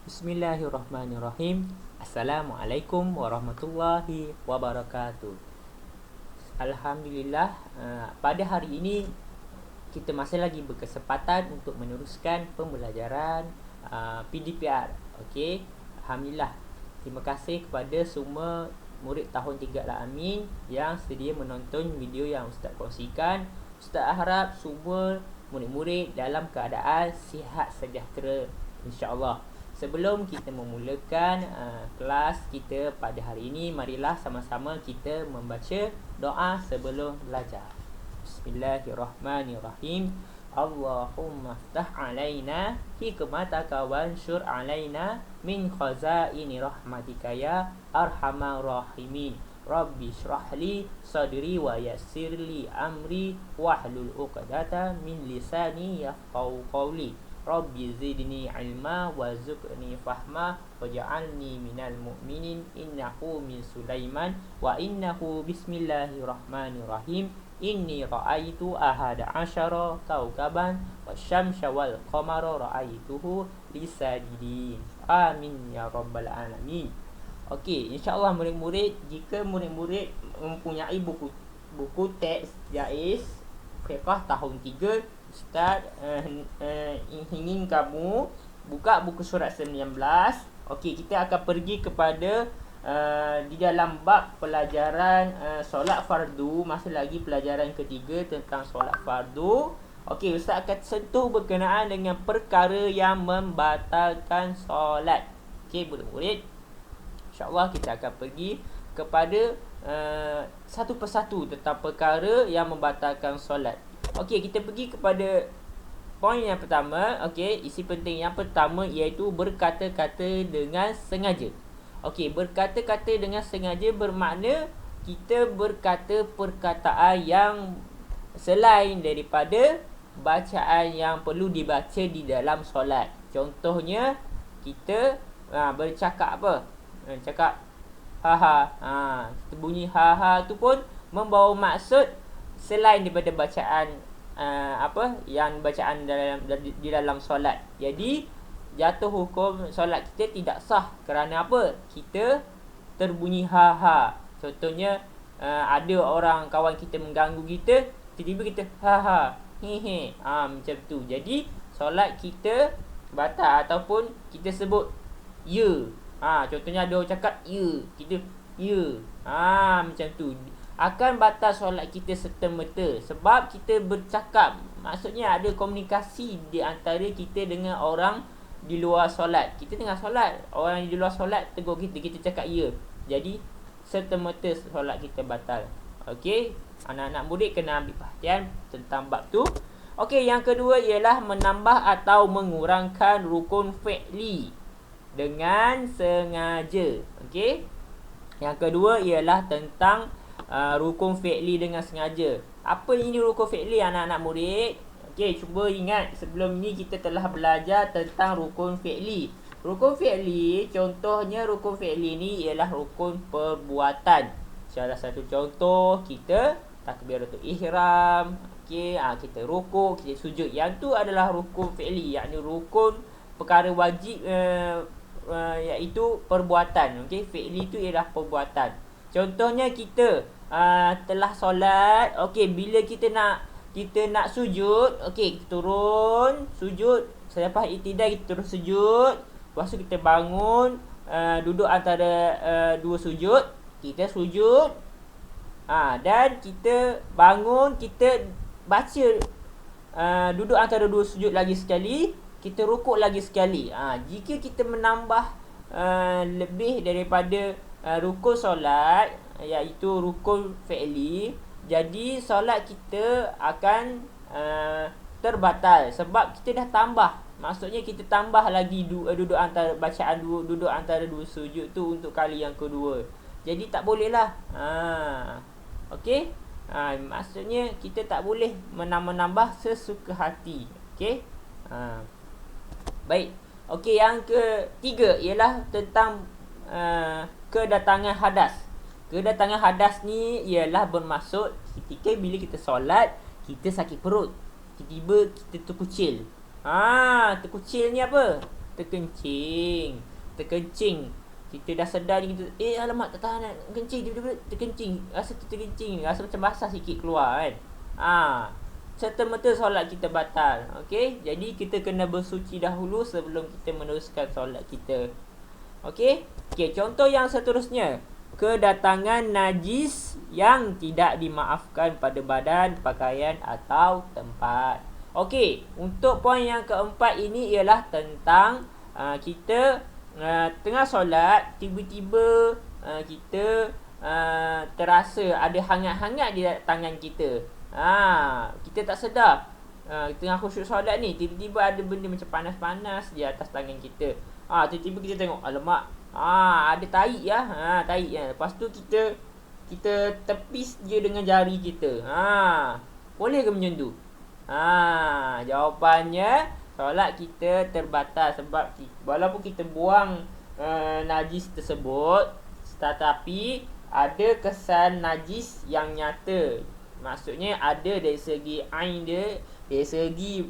Bismillahirrahmanirrahim. Assalamualaikum warahmatullahi wabarakatuh. Alhamdulillah, pada hari ini kita masih lagi berkesempatan untuk meneruskan pembelajaran PDPR. Okey, alhamdulillah. Terima kasih kepada semua murid tahun 3 Al-Amin yang sedia menonton video yang Ustaz kongsikan. Ustaz harap semua murid-murid dalam keadaan sihat sejahtera, insya-Allah. Sebelum kita memulakan kelas kita pada hari ini, marilah sama-sama kita membaca doa sebelum belajar. Bismillahirrahmanirrahim. Allahumma ftah alaina hikmataka wansyur alaina min khazaini rahmatika ya arhamar rahimin. Rabbi shrahli sadri wa yassirli amri wahlul uqdata min lisani yafqahu qawli. Rabbi zidni ilma warzuqni fahma waj'alni minal mu'minin. Innahu min Sulaiman wa innahu bismillahirrahmanirrahim. Inni ra'aitu ahada asyara kaukaban wasyamsa wal qamara ra'aituhu lisajidin. Amin ya rabbal alamin. Okey, insya-Allah murid-murid, jika murid-murid mempunyai buku teks Jaiz Fiqh tahun 3, Ustaz ingin kamu buka buku surat 19. Okey, kita akan pergi kepada di dalam bab pelajaran solat fardu. Masih lagi pelajaran ketiga tentang solat fardu. Okey, Ustaz akan sentuh berkenaan dengan perkara yang membatalkan solat. Okey, murid-murid, insya-Allah kita akan pergi kepada satu persatu tentang perkara yang membatalkan solat. Okey, kita pergi kepada poin yang pertama. Okey, isi penting yang pertama iaitu berkata-kata dengan sengaja. Okey, berkata-kata dengan sengaja bermakna kita berkata perkataan yang selain daripada bacaan yang perlu dibaca di dalam solat. Contohnya, kita bercakap apa? Cakap ha. Kita bunyi ha tu pun membawa maksud selain daripada bacaan yang bacaan di dalam solat. Jadi jatuh hukum solat kita tidak sah kerana apa? Kita terbunyi ha. Contohnya ada orang kawan kita mengganggu kita, tiba-tiba kita ha he macam tu. Jadi solat kita batal. Ataupun kita sebut ya. Contohnya ada orang cakap ya, kita ya. Macam tu. Akan batal solat kita serta-merta sebab kita bercakap. Maksudnya ada komunikasi di antara kita dengan orang di luar solat. Kita tengah solat, orang di luar solat tegur kita, kita cakap ya. Jadi serta-merta solat kita batal. Okey, anak-anak murid kena ambil perhatian tentang bab tu. Okey, yang kedua ialah menambah atau mengurangkan rukun fi'li dengan sengaja. Okey, yang kedua ialah tentang rukun fi'li dengan sengaja. Apa ini rukun fi'li, anak-anak murid? Okey, cuba ingat sebelum ni kita telah belajar tentang rukun fi'li. Rukun fi'li, contohnya rukun fi'li ni ialah rukun perbuatan. Salah satu contoh, kita takbiratul ihram. Okey, kita rukuk, kita sujud. Yang tu adalah rukun fi'li, yakni rukun perkara wajib, iaitu perbuatan. Okey, fi'li tu ialah perbuatan. Contohnya kita telah solat. Okey, bila kita nak sujud, okey, kita turun sujud. Selepas iktidal kita terus sujud. Lepas tu kita bangun, duduk antara dua sujud. Kita sujud. Dan kita bangun, kita baca, duduk antara dua sujud lagi sekali. Kita rukuk lagi sekali. Jika kita menambah lebih daripada rukun solat, iaitu rukun fi'li, jadi solat kita akan terbatal sebab kita dah tambah. Maksudnya kita tambah lagi duduk antara bacaan duduk antara dua sujud tu untuk kali yang kedua. Jadi tak boleh lah. Okey, maksudnya kita tak boleh menambah sesuka hati. Okey, baik. Okey, yang ketiga ialah tentang kedatangan hadas. Kedatangan hadas ni ialah bermaksud ketika bila kita solat, kita sakit perut, tiba-tiba kita terkucil. Terkucil ni apa? terkencing. Kita dah sedar ni, kita alamak tak tahan nak kencing, tiba-tiba terkencing, rasa terkencing, rasa macam basah sikit keluar kan. Serta-merta solat kita batal. Okey, jadi kita kena bersuci dahulu sebelum kita meneruskan solat kita. Okey, contoh yang seterusnya, kedatangan najis yang tidak dimaafkan pada badan, pakaian atau tempat. Okey, untuk poin yang keempat ini ialah tentang kita tengah solat, tiba-tiba kita terasa ada hangat-hangat di tangan kita. Kita tak sedar, tengah khusyuk solat ni, tiba-tiba ada benda macam panas-panas di atas tangan kita. Tiba-tiba kita tengok, alamak, ada tahi tahi. Lepas tu kita tepis dia dengan jari kita. Boleh ke macam tu? Jawapannya, solat kita terbatas sebab walaupun kita buang najis tersebut, tetapi ada kesan najis yang nyata. Maksudnya ada dari segi ain dia, dari segi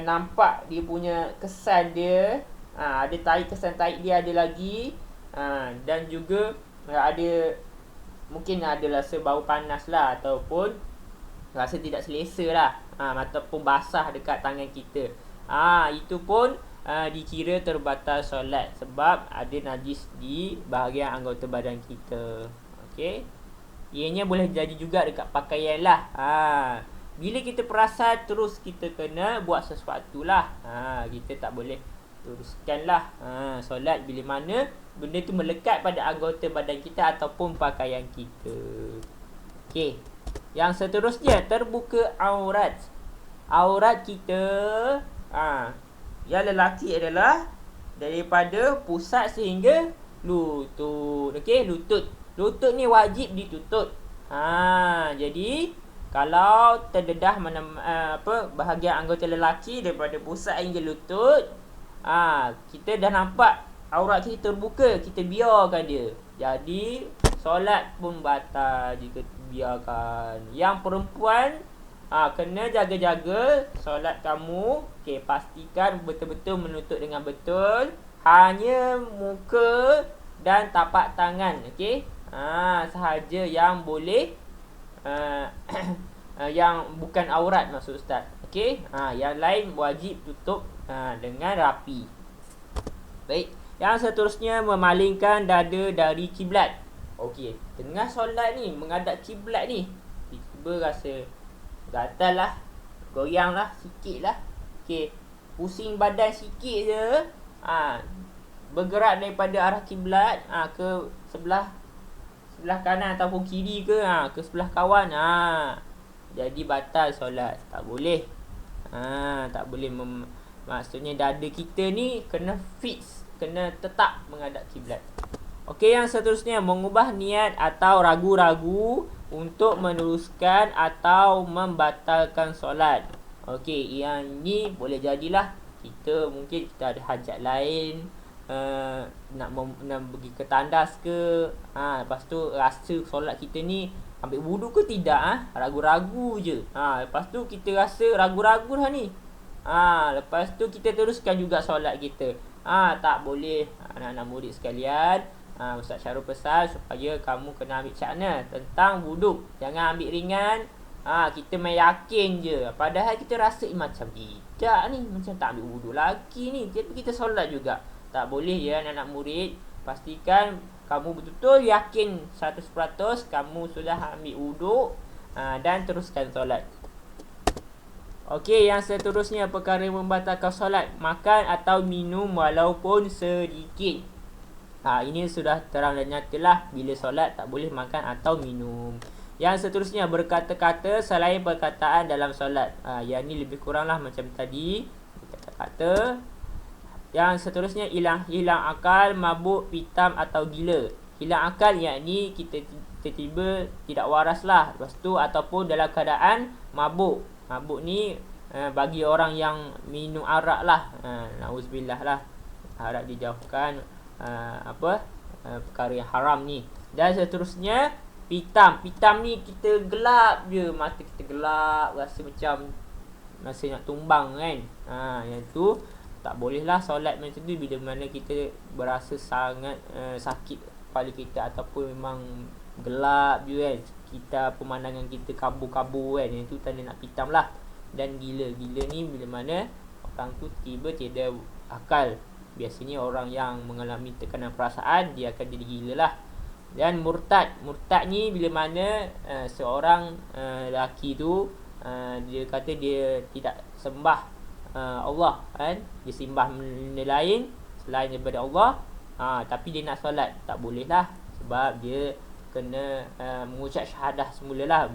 nampak dia punya kesan dia. Ada tahi, kesan tahi dia ada lagi. Dan juga ada, mungkin ada rasa bau panas lah, ataupun rasa tidak selesa lah, ataupun basah dekat tangan kita. Itu pun dikira terbatal solat sebab ada najis di bahagian anggota badan kita. Okey, ianya boleh jadi juga dekat pakaian lah. Bila kita perasan, terus kita kena buat sesuatu lah. Kita tak boleh teruskan lah solat bila mana benda tu melekat pada anggota badan kita ataupun pakaian kita. Okey, yang seterusnya, terbuka aurat. Aurat kita yang lelaki adalah daripada pusat sehingga lutut. Okey, lutut ni wajib ditutup. Jadi kalau terdedah bahagian anggota lelaki daripada pusat hingga lutut, kita dah nampak aurat kita terbuka, kita biarkan dia. Jadi solat pun batal jika biarkan. Yang perempuan kena jaga-jaga solat kamu. Okey, pastikan betul-betul menutup dengan betul. Hanya muka dan tapak tangan, okey, sahaja yang boleh yang bukan aurat, maksud ustaz. Okey, yang lain wajib tutup dengan rapi. Baik, yang seterusnya, memalingkan dada dari kiblat. Okey, tengah solat ni, menghadap kiblat ni, tiba-tiba rasa gatal lah, goyang lah, sikit lah. Okey, pusing badan sikit je, bergerak daripada arah kiblat ke sebelah kanan ataupun kiri ke sebelah kawan, jadi batal solat. Tak boleh. Tak boleh maksudnya dada kita ni kena fix, kena tetap menghadap kiblat. Okey, yang seterusnya, mengubah niat atau ragu-ragu untuk meneruskan atau membatalkan solat. Okey, yang ni boleh jadilah mungkin kita ada hajat lain, nak pergi ke tandas ke, lepas tu rasa solat kita ni ambil wudu ke tidak, ragu-ragu je. Lepas tu kita rasa ragu-ragu dah ni, lepas tu kita teruskan juga solat kita. Tak boleh. Anak-anak murid sekalian, Ustaz Syarul pesan supaya kamu kena ambil cakna tentang wudu. Jangan ambil ringan. Kita main yakin je, padahal kita rasa macam tidak ni, macam tak ambil wudu lagi ni, tapi kita solat juga. Tak boleh ya anak-anak murid. Pastikan kamu betul-betul yakin 100% kamu sudah ambil wudu, dan teruskan solat. Okey, yang seterusnya, perkara yang membatalkan solat, makan atau minum walaupun sedikit. Ini sudah terang dan nyatalah, bila solat tak boleh makan atau minum. Yang seterusnya, berkata-kata selain perkataan dalam solat. Yang ni lebih kuranglah macam tadi, kata-kata. Yang seterusnya, hilang akal, mabuk, pitam atau gila. Hilang akal yakni kita tiba-tiba tidak waras lah. Lepas tu ataupun dalam keadaan mabuk. Mabuk ni bagi orang yang minum arak lah, na'udzubillah lah, harap dijauhkan perkara yang haram ni. Dan seterusnya, pitam ni kita gelap je, mata kita gelap, rasa macam nak tumbang kan. Yang tu Tak bolehlah solat macam tu bila mana kita berasa sangat sakit kepala kita, ataupun memang gelap je kan, kita pemandangan kita kabur-kabur kan, itu tanda nak pitam lah. Dan gila ni bila mana orang tu tiba tiada akal. Biasanya orang yang mengalami tekanan perasaan, dia akan jadi gila lah. Dan murtad ni bila mana seorang lelaki tu dia kata dia tidak sembah Allah kan, dia sembah benda lain selain daripada Allah, tapi dia nak solat, tak boleh lah, sebab dia kena mengucap syahadah semula lah,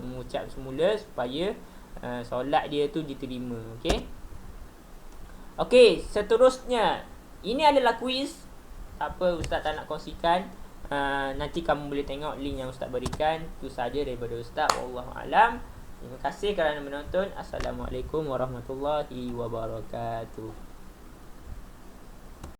mengucap semula supaya solat dia tu diterima. Okey, seterusnya ini adalah kuis. Apa Ustaz tak nak kongsikan, nanti kamu boleh tengok link yang Ustaz berikan. Itu saja daripada Ustaz, wallahu alam. Terima kasih kerana menonton. Assalamualaikum warahmatullahi wabarakatuh.